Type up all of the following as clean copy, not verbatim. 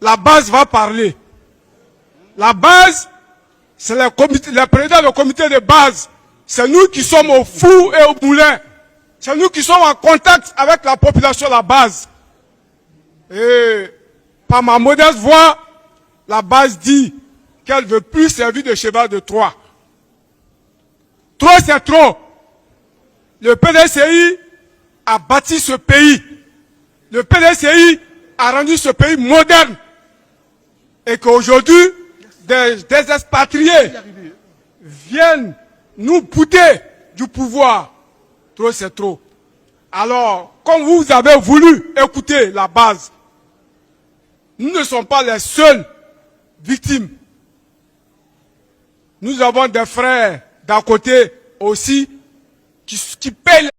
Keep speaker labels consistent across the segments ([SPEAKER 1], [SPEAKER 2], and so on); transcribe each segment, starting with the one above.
[SPEAKER 1] la base va parler. La base, c'est le président du comité de base. C'est nous qui sommes au four et au moulin. C'est nous qui sommes en contact avec la population de la base. Et par ma modeste voix, la base dit qu'elle ne veut plus servir de cheval de Troie. Trop, c'est trop. Le PDCI a bâti ce pays. Le PDCI a rendu ce pays moderne. Et qu'aujourd'hui, des expatriés viennent nous bouder du pouvoir. Trop, c'est trop. Alors, comme vous avez voulu écouter la base, nous ne sommes pas les seules victimes. Nous avons des frères d'à côté aussi qui payent.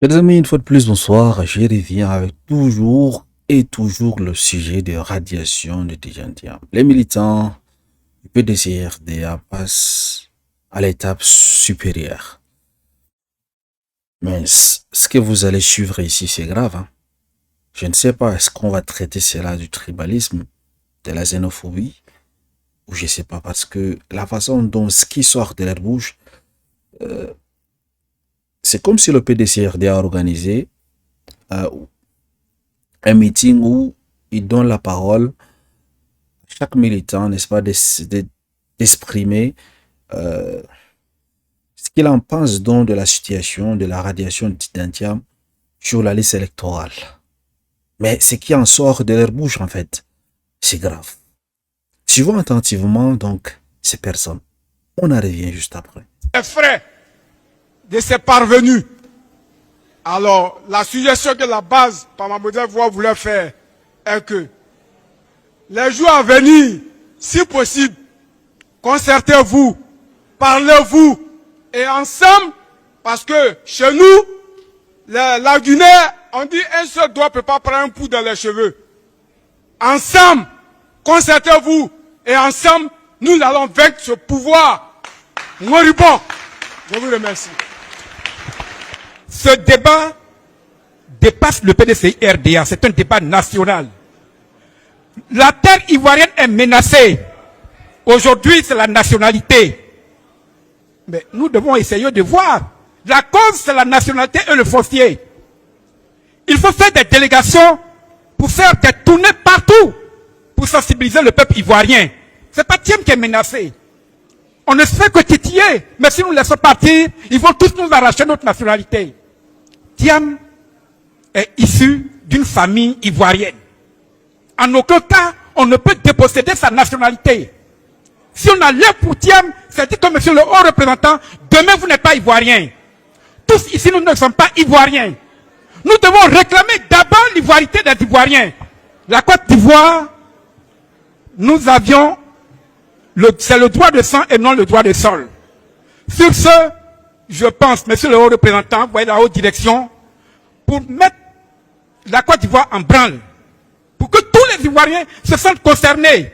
[SPEAKER 2] Les amis, une fois de plus, bonsoir. Je reviens avec toujours le sujet de radiation de Tidjane Thiam. Les militants du PDCRDA passent à l'étape supérieure. Mais ce que vous allez suivre ici, c'est grave. Hein? Je ne sais pas, est-ce qu'on va traiter cela du tribalisme, de la xénophobie, ou je ne sais pas, parce que la façon dont ce qui sort de leur bouche, c'est comme si le PDCRDA a organisé un meeting où il donne la parole à chaque militant, n'est-ce pas, d'exprimer ce qu'il en pense donc de la situation de la radiation de Tidjane Thiam sur la liste électorale. Mais ce qui en sort de leur bouche, en fait, c'est grave. Suivons attentivement donc ces personnes. On en revient juste après.
[SPEAKER 1] Les frères de ces parvenus. Alors, la suggestion que la base, par ma modeste voix, voulait faire est que les jours à venir, si possible, concertez-vous, parlez-vous, et ensemble, parce que chez nous, la Guinée, on dit un seul doigt ne peut pas prendre un coup dans les cheveux. Ensemble, concertez-vous, et ensemble, nous allons vaincre ce pouvoir moribond. Je vous remercie.
[SPEAKER 3] Ce débat dépasse le PDCI-RDA, c'est un débat national. La terre ivoirienne est menacée. Aujourd'hui, c'est la nationalité. Mais nous devons essayer de voir. La cause, c'est la nationalité et le foncier. Il faut faire des délégations pour faire des tournées partout pour sensibiliser le peuple ivoirien. C'est pas Thiam qui est menacé. On ne se fait que titiller, mais si nous laissons partir, ils vont tous nous arracher notre nationalité. Thiam est issu d'une famille ivoirienne. En aucun cas, on ne peut déposséder sa nationalité. Si on a l'air pour Thiam, c'est dit que monsieur le haut représentant, demain vous n'êtes pas ivoirien. Tous ici, nous ne sommes pas ivoiriens. Nous devons réclamer d'abord l'ivoirité des Ivoiriens. La Côte d'Ivoire, nous avions, c'est le droit de sang et non le droit de sol. Sur ce, je pense, monsieur le haut représentant, vous voyez la haute direction, pour mettre la Côte d'Ivoire en branle, pour que tous les Ivoiriens se sentent concernés.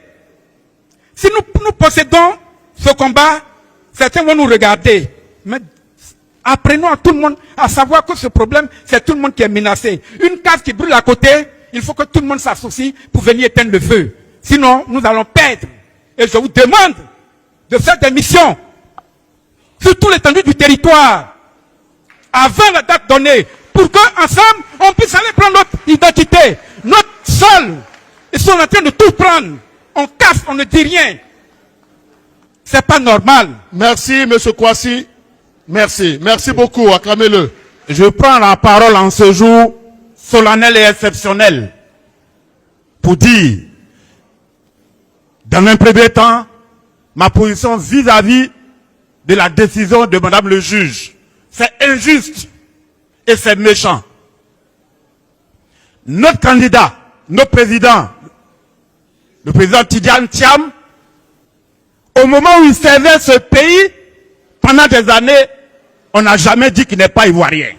[SPEAKER 3] Si nous possédons ce combat, certains vont nous regarder. Mais apprenons à tout le monde à savoir que ce problème, c'est tout le monde qui est menacé. Une case qui brûle à côté, il faut que tout le monde s'associe pour venir éteindre le feu. Sinon, nous allons perdre. Et je vous demande de faire des missions sur toute l'étendue du territoire avant la date donnée pour qu'ensemble, on puisse aller prendre notre identité, notre sol. Ils sont en train de tout prendre. On casse, on ne dit rien. C'est pas normal.
[SPEAKER 4] Merci, M. Kouassi. Merci. Merci beaucoup. Acclamez-le.
[SPEAKER 5] Je prends la parole en ce jour solennel et exceptionnel pour dire, dans un premier temps, ma position vis-à-vis de la décision de Madame le juge. C'est injuste et c'est méchant. Notre candidat, notre président, le président Tidjane Thiam, au moment où il servait ce pays, pendant des années, on n'a jamais dit qu'il n'est pas ivoirien.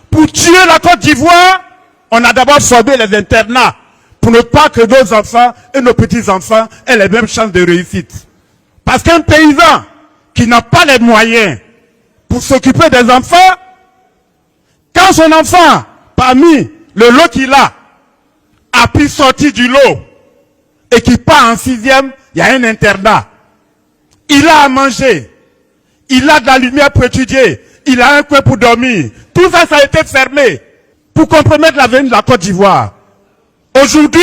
[SPEAKER 5] Pour tuer la Côte d'Ivoire, on a d'abord formé les internats pour ne pas que nos enfants et nos petits-enfants aient les mêmes chances de réussite. Parce qu'un paysan qui n'a pas les moyens pour s'occuper des enfants, quand son enfant, parmi le lot qu'il a pu sortir du lot, et et qui part en 6e, il y a un internat. Il a à manger. Il a de la lumière pour étudier. Il a un coin pour dormir. Tout ça, ça a été fermé pour compromettre l'avenir de la Côte d'Ivoire. Aujourd'hui,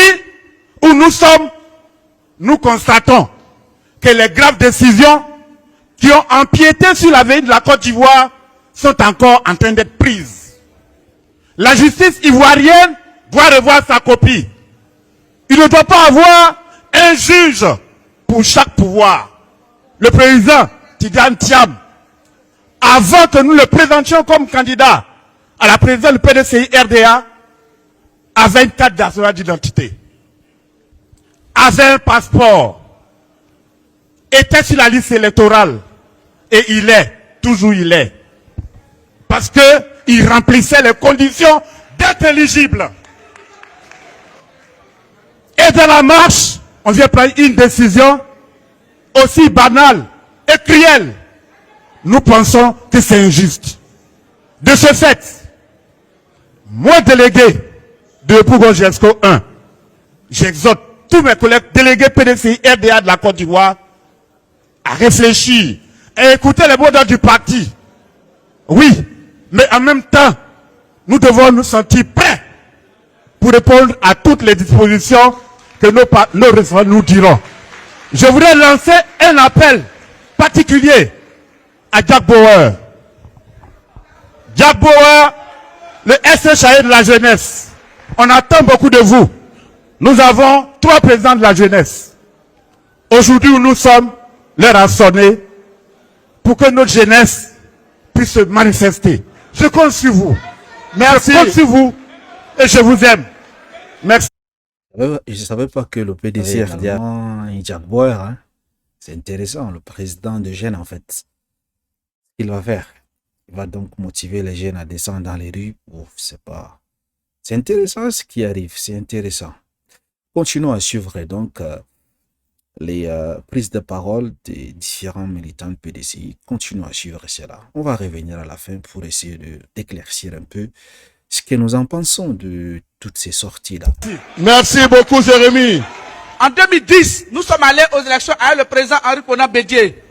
[SPEAKER 5] où nous sommes, nous constatons que les graves décisions qui ont empiété sur l'avenir de la Côte d'Ivoire sont encore en train d'être prises. La justice ivoirienne doit revoir sa copie. Il ne doit pas avoir un juge pour chaque pouvoir. Le président Tidjane Thiam, avant que nous le présentions comme candidat à la présidence du PDCI RDA, avait une carte nationale d'identité, avait un passeport, était sur la liste électorale, et il est, toujours il est, parce que il remplissait les conditions d'être éligible. Et dans la marche, on vient prendre une décision aussi banale et cruelle. Nous pensons que c'est injuste. De ce fait, moi délégué de Pougon-Gesco 1, j'exhorte tous mes collègues délégués PDCI RDA de la Côte d'Ivoire à réfléchir et écouter les mots d'ordre du parti. Oui, mais en même temps, nous devons nous sentir prêts pour répondre à toutes les dispositions que nos référents nous diront. Je voudrais lancer un appel particulier à Jack Bauer. Jack Bauer, le SHAE de la jeunesse. On attend beaucoup de vous. Nous avons 3 présidents de la jeunesse. Aujourd'hui où nous sommes, l'heure a sonné pour que notre jeunesse puisse se manifester. Je compte sur vous. Merci. Je compte sur vous et je vous aime. Merci.
[SPEAKER 2] Je ne savais pas que le PDC RDA est Jack Bauer. Hein. C'est intéressant, le président de jeunes en fait. Il va faire. Il va donc motiver les jeunes à descendre dans les rues. C'est intéressant ce qui arrive, c'est intéressant. Continuons à suivre donc les prises de parole des différents militants de PDCI. Continuons à suivre cela. On va revenir à la fin pour essayer d'éclaircir un peu ce que nous en pensons de toutes ces sorties-là.
[SPEAKER 4] Merci beaucoup, Jérémy.
[SPEAKER 6] En 2010, nous sommes allés aux élections avec le président Henri Konan Bédié.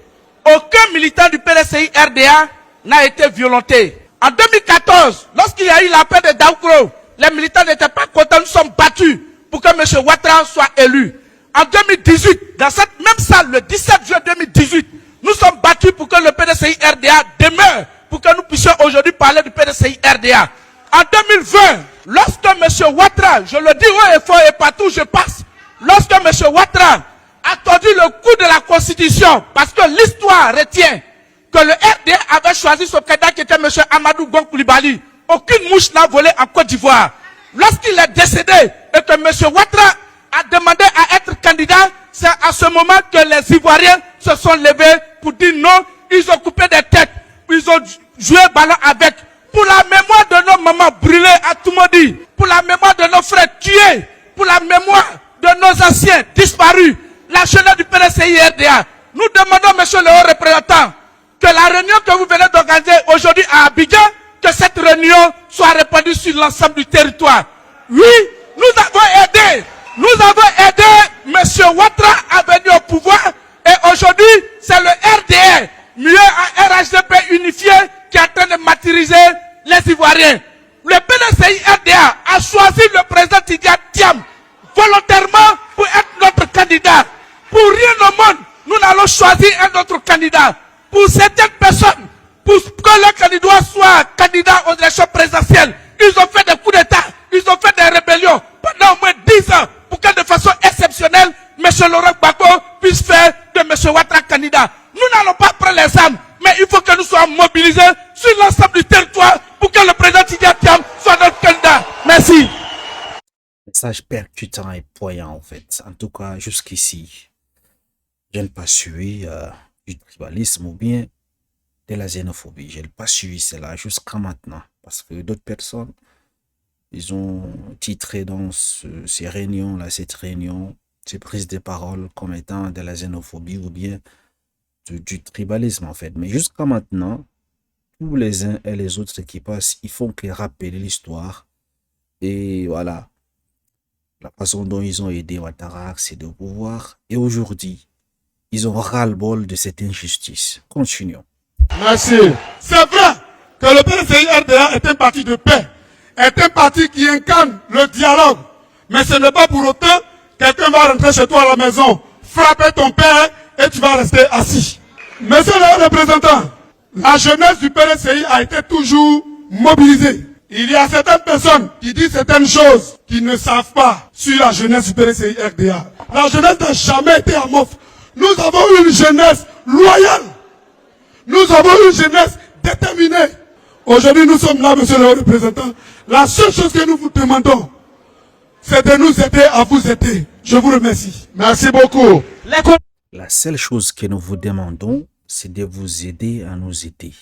[SPEAKER 6] Aucun militant du PDCI RDA n'a été violenté. En 2014, lorsqu'il y a eu l'appel de Daoukro, les militants n'étaient pas contents, nous sommes battus pour que M. Ouattara soit élu. En 2018, dans cette même salle, le 17 juin 2018, nous sommes battus pour que le PDCI RDA demeure, pour que nous puissions aujourd'hui parler du PDCI RDA. En 2020, lorsque M. Ouattara, je le dis haut et fort et partout où je passe, lorsque M. Ouattara a tordu le coup de la Constitution, parce que l'histoire retient que le RDA avait choisi son candidat qui était M. Amadou Gon Coulibaly. Aucune mouche n'a volé en Côte d'Ivoire. Lorsqu'il est décédé et que M. Ouattara a demandé à être candidat, c'est à ce moment que les Ivoiriens se sont levés pour dire non, ils ont coupé des têtes, ils ont joué ballon avec. Pour la mémoire de nos mamans brûlées à Toumoudi, pour la mémoire de nos frères tués, pour la mémoire de nos anciens disparus, la jeunesse du PDCI RDA, nous demandons, monsieur le haut représentant, que la réunion que vous venez d'organiser aujourd'hui à Abidjan, que cette réunion soit répandue sur l'ensemble du territoire. Oui, nous avons aidé monsieur Ouattara à venir au pouvoir, et aujourd'hui, c'est le RDA, mieux un RHDP unifié, qui est en train de martyriser les Ivoiriens. Le PDCI RDA a choisi le président Tidjane Thiam volontairement pour être notre candidat. Pour rien au monde, nous n'allons choisir un autre candidat. Pour certaines personnes, pour que le candidat soit candidat aux élections présidentielles, ils ont fait des coups d'État, ils ont fait des rébellions pendant au moins 10 ans pour que de façon exceptionnelle, M. Laurent Gbagbo puisse faire de M. Ouattara candidat. Nous n'allons pas prendre les armes, mais il faut que nous soyons mobilisés sur l'ensemble du territoire pour que le président Tidjane Thiam soit notre candidat. Merci.
[SPEAKER 2] Message percutant et poignant en fait. En tout cas, jusqu'ici, je n'ai pas suivi du tribalisme ou bien de la xénophobie. Je n'ai pas suivi cela jusqu'à maintenant. Parce que d'autres personnes, ils ont titré dans ces réunions-là, cette réunion, ces prises de parole comme étant de la xénophobie ou bien du tribalisme en fait. Mais jusqu'à maintenant, tous les uns et les autres qui passent, ils font que rappeler l'histoire. Et voilà. la façon dont ils ont aidé Ouattara à accéder au pouvoir. Et aujourd'hui, ils ont ras-le-bol de cette injustice. Continuons.
[SPEAKER 4] Merci.
[SPEAKER 1] C'est vrai que le PDCI RDA est un parti de paix, est un parti qui incarne le dialogue. Mais ce n'est pas pour autant quelqu'un va rentrer chez toi à la maison, frapper ton père et tu vas rester assis. Monsieur le représentant, la jeunesse du PDCI a été toujours mobilisée. Il y a certaines personnes qui disent certaines choses qu'ils ne savent pas sur la jeunesse du PDCI RDA. La jeunesse n'a jamais été amorphe. Nous avons une jeunesse loyale. Nous avons une jeunesse déterminée. Aujourd'hui, nous sommes là, monsieur le représentant. La seule chose que nous vous demandons, c'est de nous aider à vous aider. Je vous remercie.
[SPEAKER 4] Merci beaucoup.
[SPEAKER 2] La seule chose que nous vous demandons, c'est de vous aider à nous aider.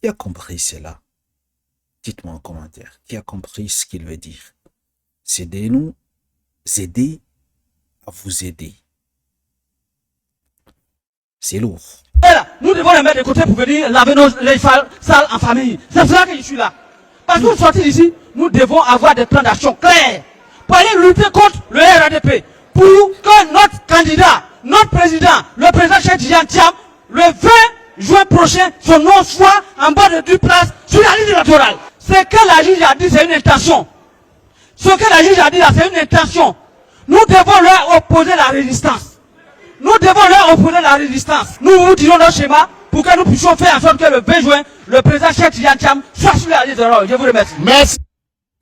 [SPEAKER 2] Qui a compris cela? Dites-moi en commentaire. Qui a compris ce qu'il veut dire? C'est de nous aider à vous aider. C'est lourd.
[SPEAKER 6] Et là, nous devons les mettre de côté pour venir laver les salles en famille. C'est pour ça que je suis là. Parce que pour sortir d'ici, nous devons avoir des plans d'action clairs pour aller lutter contre le RADP. Pour que notre candidat, notre président, le président Cheikh Tidiane Thiam, le 20 juin prochain, son nom soit en bas de 10 places sur la ligne électorale. Ce que la juge a dit, c'est une intention. Ce que la juge a dit là, c'est une intention. Nous devons leur opposer la résistance. Nous devons leur opposer la résistance. Nous vous dirons notre schéma pour que nous puissions faire en sorte que le 20 juin, le président Cheikh Tidiane Thiam soit sur la liste de l'ordre. Je vous remercie.
[SPEAKER 4] Merci.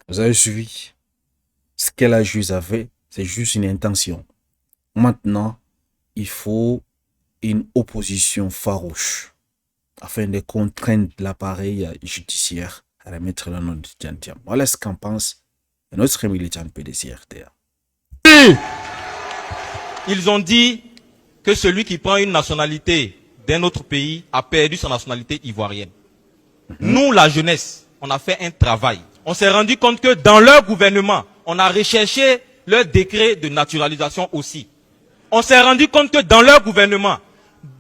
[SPEAKER 2] Vous avez suivi. Ce que la juge a fait, c'est juste une intention. Maintenant, il faut une opposition farouche afin de contraindre l'appareil judiciaire à remettre le nom de Tidiane Thiam. Voilà ce qu'en pense notre militant PDC-RDA.
[SPEAKER 7] Ils ont dit que celui qui prend une nationalité d'un autre pays a perdu sa nationalité ivoirienne. Nous, la jeunesse, on a fait un travail. On s'est rendu compte que dans leur gouvernement, on a recherché leur décret de naturalisation aussi. On s'est rendu compte que dans leur gouvernement,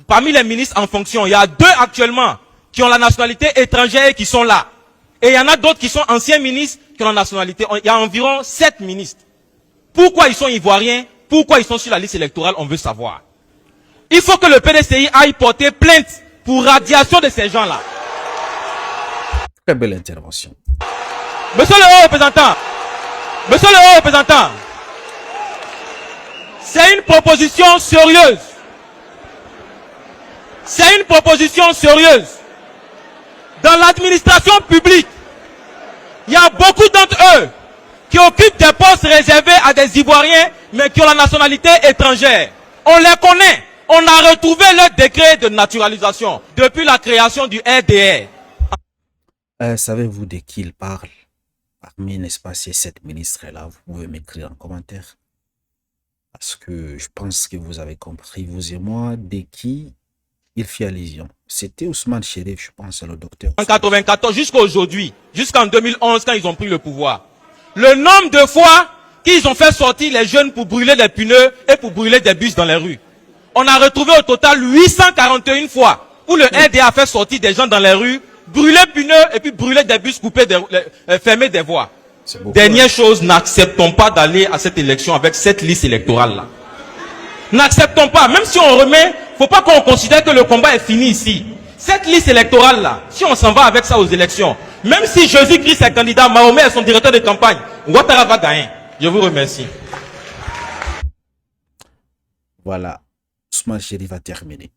[SPEAKER 7] parmi les ministres en fonction, il y a 2 actuellement qui ont la nationalité étrangère et qui sont là. Et il y en a d'autres qui sont anciens ministres qui ont la nationalité. Il y a environ 7 ministres. Pourquoi ils sont ivoiriens? Pourquoi ils sont sur la liste électorale? On veut savoir. Il faut que le PDCI aille porter plainte pour radiation de ces gens-là.
[SPEAKER 2] Très belle intervention.
[SPEAKER 7] Monsieur le haut représentant, monsieur le haut représentant, c'est une proposition sérieuse. C'est une proposition sérieuse. Dans l'administration publique, il y a beaucoup d'entre eux qui occupent des postes réservés à des Ivoiriens, mais qui ont la nationalité étrangère. On les connaît. On a retrouvé leur décret de naturalisation depuis la création du RDR.
[SPEAKER 2] Savez-vous de qui il parle? Parmi, n'est-ce pas, ces 7 ministres-là, vous pouvez m'écrire en commentaire. Parce que je pense que vous avez compris, vous et moi, de qui il fait allusion. C'était Ousmane Chérif, je pense, le docteur.
[SPEAKER 7] En 1994 jusqu'à aujourd'hui, jusqu'en 2011, quand ils ont pris le pouvoir, le nombre de fois qu'ils ont fait sortir les jeunes pour brûler des pneus et pour brûler des bus dans les rues. On a retrouvé au total 841 fois où le RDA a fait sortir des gens dans les rues, brûler pneus et puis brûler des bus, fermer des voies. Dernière chose, n'acceptons pas d'aller à cette élection avec cette liste électorale-là. N'acceptons pas, même si on remet, faut pas qu'on considère que le combat est fini ici. Cette liste électorale-là, si on s'en va avec ça aux élections, même si Jésus-Christ est candidat, Mahomet est son directeur de campagne, Ouattara va gagner. Je vous remercie.
[SPEAKER 2] Voilà, Ousmane Chérif a terminé.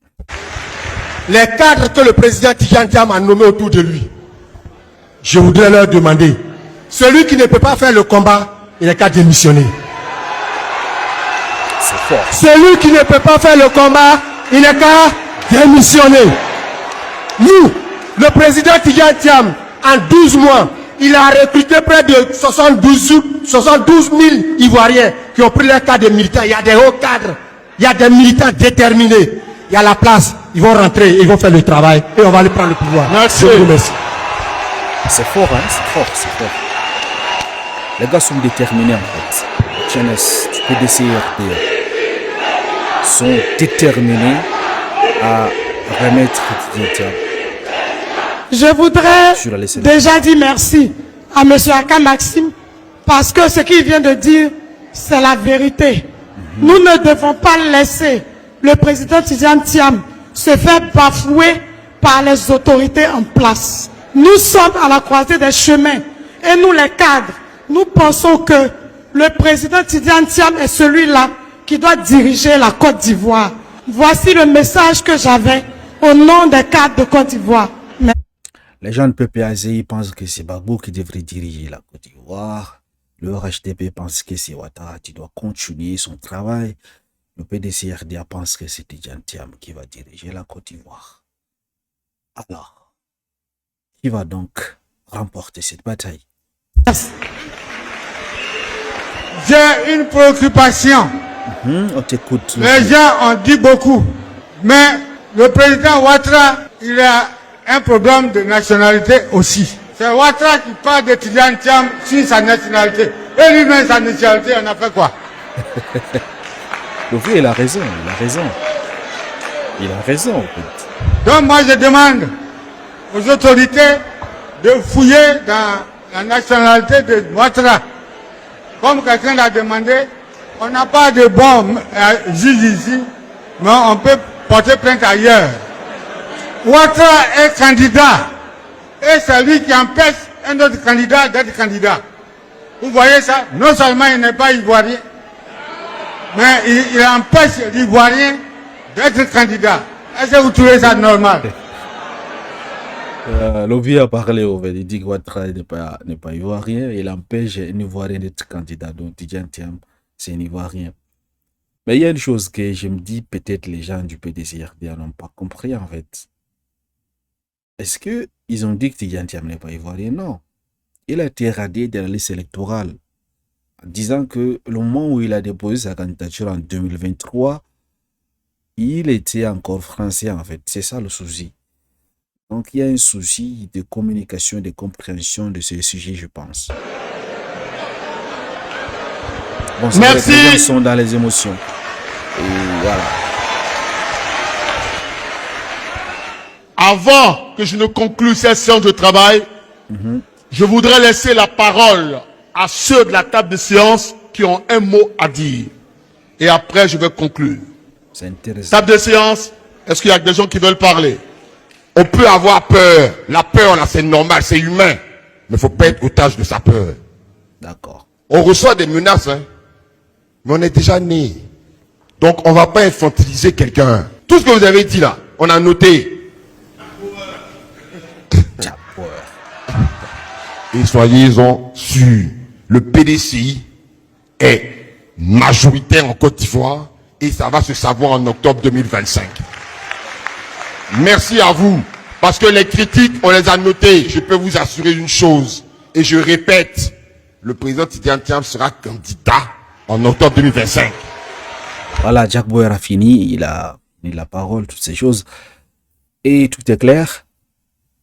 [SPEAKER 8] Les cadres que le président Tidiane Thiam a nommés autour de lui, je voudrais leur demander, celui qui ne peut pas faire le combat, il n'est qu'à démissionner.
[SPEAKER 2] C'est fort.
[SPEAKER 8] Celui qui ne peut pas faire le combat, il n'est qu'à démissionner. Nous, le président Tidiane Thiam, en 12 mois, il a recruté près de 72 000 Ivoiriens qui ont pris leur cadre de militants. Il y a des hauts cadres, il y a des militants déterminés. Il y a la place, ils vont rentrer, ils vont faire le travail et on va aller prendre le pouvoir.
[SPEAKER 4] Merci.
[SPEAKER 8] Je vous remercie.
[SPEAKER 2] C'est fort, hein, c'est fort, c'est fort. Les gars sont déterminés en fait. Jeunesse du PDC-RDA sont déterminés à remettre Tidiane Thiam.
[SPEAKER 9] Je voudrais
[SPEAKER 2] sur la liste
[SPEAKER 9] déjà dire merci à M. Aka Maxime Parce que ce qu'il vient de dire, c'est la vérité. Nous ne devons pas laisser le président Tidjane Thiam se faire bafouer par les autorités en place. Nous sommes à la croisée des chemins et nous les cadres, nous pensons que le président Tidjane Thiam est celui-là qui doit diriger la Côte d'Ivoire. Voici le message que j'avais au nom des cadres de Côte d'Ivoire.
[SPEAKER 2] Les gens de PPAZ pensent que c'est Gbagbo qui devrait diriger la Côte d'Ivoire. Le RHDP pense que c'est Ouattara qui doit continuer son travail. Le PDCRDA pense que c'est Tidjane Thiam qui va diriger la Côte d'Ivoire. Alors, qui va donc remporter cette bataille?
[SPEAKER 1] J'ai une préoccupation.
[SPEAKER 2] On t'écoute.
[SPEAKER 1] Les gens ont dit beaucoup. Mais le président Ouattara, il a un problème de nationalité aussi. C'est Ouattara qui parle de Tidjane Thiam sur sa nationalité. Et lui-même, sa nationalité, on a fait quoi?
[SPEAKER 2] Le vrai, il a raison, il a raison. Il a raison, en fait.
[SPEAKER 1] Donc moi, je demande aux autorités de fouiller dans la nationalité de Ouattara. Comme quelqu'un l'a demandé, on n'a pas de bon juge ici, mais on peut porter plainte ailleurs. Ouattara est candidat, et c'est lui qui empêche un autre candidat d'être candidat. Vous voyez ça? Non seulement il n'est pas ivoirien, mais il empêche l'ivoirien d'être candidat. Est-ce que vous trouvez ça normal?
[SPEAKER 2] Lobby a parlé, il dit que Ouattara n'est pas ivoirien, il empêche un ivoirien d'être candidat. Donc Tidjane Thiam, c'est un ivoirien. Mais il y a une chose que je me dis, peut-être les gens du PDCRDA n'ont pas compris en fait. Est-ce qu'ils ont dit que Tidjane Thiam n'est pas ivoirien? Non. Il a été radié de la liste électorale en disant que le moment où il a déposé sa candidature en 2023, il était encore français en fait. C'est ça le souci. Donc il y a un souci de communication, de compréhension de ce sujet, je pense. Bon,
[SPEAKER 4] merci.
[SPEAKER 2] Les gens sont dans les émotions. Et voilà.
[SPEAKER 4] Avant que je ne conclue cette séance de travail, je voudrais laisser la parole à ceux de la table de séance qui ont un mot à dire. Et après, je vais conclure.
[SPEAKER 2] C'est intéressant.
[SPEAKER 4] Table de séance, est-ce qu'il y a des gens qui veulent parler? On peut avoir peur. La peur, là, c'est normal, c'est humain. Mais il ne faut pas être otage de sa peur.
[SPEAKER 2] D'accord.
[SPEAKER 4] On reçoit des menaces, hein, mais on est déjà né. Donc, on ne va pas infantiliser quelqu'un. Tout ce que vous avez dit là, on a noté. Et soyez-en sûrs, le PDCI est majoritaire en Côte d'Ivoire et ça va se savoir en octobre 2025. Merci à vous, parce que les critiques, on les a notées. Je peux vous assurer une chose, et je répète, le président Tidjane Thiam sera candidat en octobre 2025.
[SPEAKER 2] Voilà, Jack Boyer a fini, il a la parole, toutes ces choses. Et tout est clair.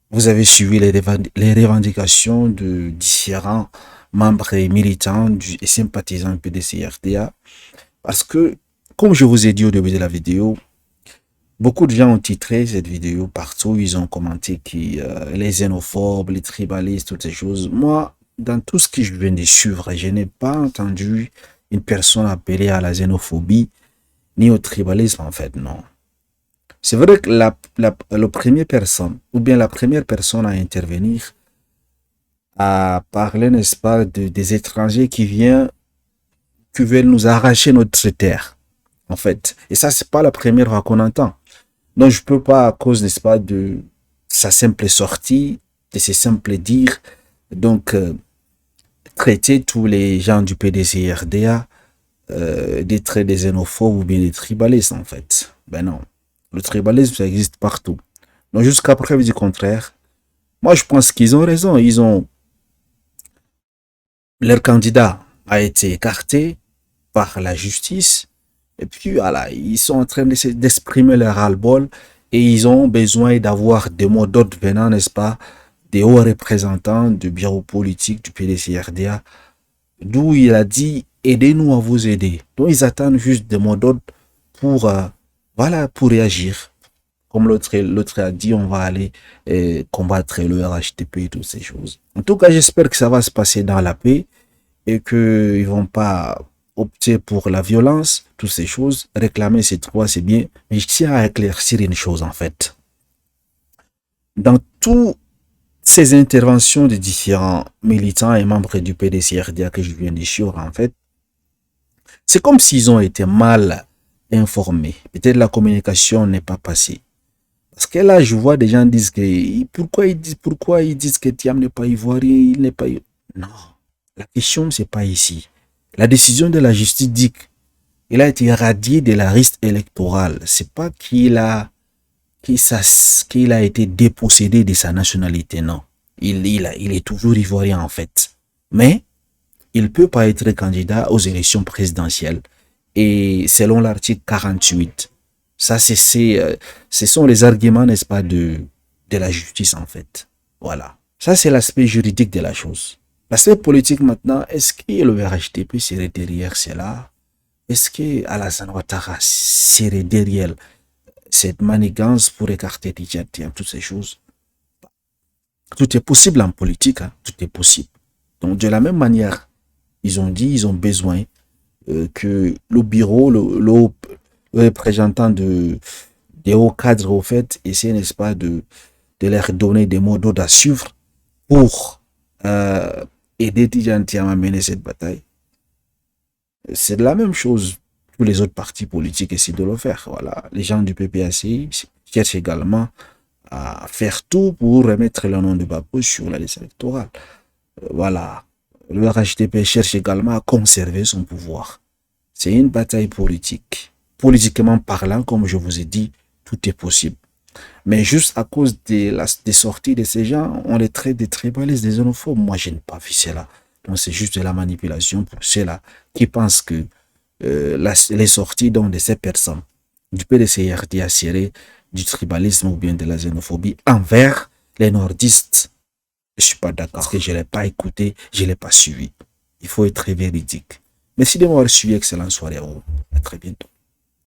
[SPEAKER 2] Vous avez suivi les revendications de différents membres et militants et sympathisants du PDCRDA. Parce que, comme je vous ai dit au début de la vidéo, beaucoup de gens ont titré cette vidéo partout. Ils ont commenté que les xénophobes, les tribalistes, toutes ces choses. Moi, dans tout ce que je viens de suivre, je n'ai pas entendu une personne appelée à la xénophobie ni au tribalisme, en fait, non. C'est vrai que la première personne, ou bien la première personne à intervenir, à parler, n'est-ce pas, des étrangers qui veulent nous arracher notre terre, en fait. Et ça, c'est pas la première fois qu'on entend. Donc, je peux pas, à cause, n'est-ce pas, de sa simple sortie, de ses simples dires, donc, traiter tous les gens du PDCRDA d'être des xénophobes ou bien des tribalistes, en fait. Ben non. Le tribalisme, ça existe partout. Donc, jusqu'à preuve du contraire, moi, je pense qu'ils ont raison. Leur candidat a été écarté par la justice. Et puis, voilà, ils sont en train d'exprimer leur ras-le-bol et ils ont besoin d'avoir des mots d'ordre venant, n'est-ce pas, des hauts représentants du bureau politique du PDCRDA, d'où il a dit « Aidez-nous à vous aider ». Donc, ils attendent juste des mots d'ordre pour réagir. Comme l'autre a dit, on va aller combattre le RHTP et toutes ces choses. En tout cas, j'espère que ça va se passer dans la paix et qu'ils vont pas opter pour la violence, toutes ces choses, réclamer ces droits, c'est bien, mais je tiens à éclaircir une chose en fait. Dans toutes ces interventions de différents militants et membres du PDC-RDA que je viens de suivre, en fait, c'est comme s'ils ont été mal informés. Peut-être la communication n'est pas passée. Parce que là, je vois des gens disent que pourquoi ils disent que Thiam n'est pas ivoirien, il n'est pas. Non, la question c'est pas ici. La décision de la justice dit qu'il a été radié de la liste électorale. C'est pas qu'il a été dépossédé de sa nationalité, non. Il est toujours ivoirien en fait. Mais il peut pas être candidat aux élections présidentielles. Et selon l'article 48, ça ce sont les arguments, n'est-ce pas, de la justice en fait. Voilà. Ça c'est l'aspect juridique de la chose. L'aspect politique maintenant, est-ce que le RHDP serait derrière cela? Est-ce que Alassane Ouattara serait derrière cette manigance pour écarter Tidjane Thiam, toutes ces choses? Tout est possible en politique, hein? Tout est possible. Donc de la même manière, ils ont dit, ils ont besoin que le bureau, le représentant des hauts cadres, au fait, essaie, n'est-ce pas, de leur donner des mots d'ordre à suivre pour aider Tidjane Thiam à mener cette bataille. C'est de la même chose. Tous les autres partis politiques essaient de le faire. Voilà. Les gens du PPAC cherchent également à faire tout pour remettre le nom de Gbagbo sur la liste électorale. Voilà. Le RHDP cherche également à conserver son pouvoir. C'est une bataille politique. Politiquement parlant, comme je vous ai dit, tout est possible. Mais juste à cause des sorties de ces gens, on les traite des tribalistes, des xénophobes. Moi, je n'ai pas vu cela. Donc, c'est juste de la manipulation pour ceux-là qui pensent que les sorties donc, de ces personnes du PDC-RDA seraient du tribalisme ou bien de la xénophobie envers les nordistes. Je ne suis pas d'accord parce que je ne l'ai pas écouté, je ne l'ai pas suivi. Il faut être véridique. Merci de m'avoir suivi. Excellente soirée à vous. À très bientôt.